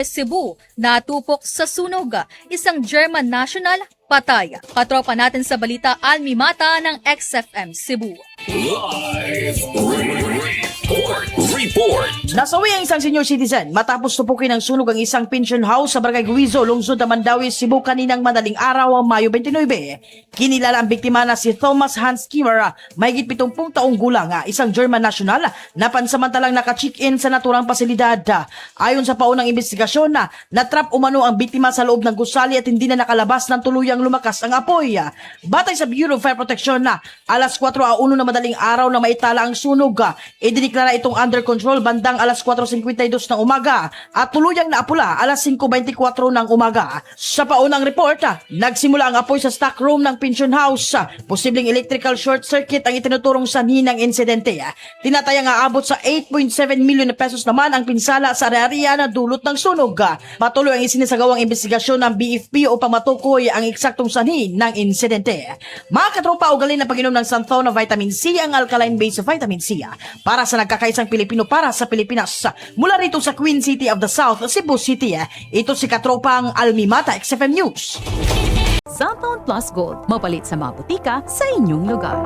Cebu, natupok sa sunog. Isang German national patay. Katropa natin sa balita Almi Mata ng XFM Cebu. Live report. Nasawi ang isang senior citizen matapos tupukin ng sunog ang isang pension house sa Barangay Guizo, lungsod ng Mandawi, Cebu kaninang madaling araw ang Mayo 29. Kinilala ang biktima na si Thomas Hans Kimmer, mahigit 70 taong gulang, isang German national na pansamantalang naka-check-in sa naturang pasilidad. Ayon sa paunang investigasyon, natrap umano ang biktima sa loob ng gusali at hindi na nakalabas ng tuluyang lumakas ang apoy. Batay sa Bureau of Fire Protection, alas 4:01 na madaling araw na maitala ang sunog. Idineklara itong under control bandang alas 4:52 ng umaga at tuluyang naapula alas 5:24 ng umaga. Sa paunang report, nagsimula ang apoy sa stock room ng pension house. Posibleng electrical short circuit ang itinuturong sanhi ng insidente. Tinatayang aabot sa 8.7 million na pesos naman ang pinsala sa area na dulot ng sunog. Patuloy ang isinasagawang investigasyon ng BFP upang matukoy ang eksaktong sanhi ng insidente. Mga katropa, ugalin na pag-inom ng Santhon na vitamin C, ang alkaline-based vitamin C para sa nagkakaisang Pilipino para sa Pilipinas. Mula rito sa Queen City of the South, Cebu City, ito si katropang Almi Mata, XFM News. Santhon Plus Gold, mapalit sa mga butika sa inyong lugar.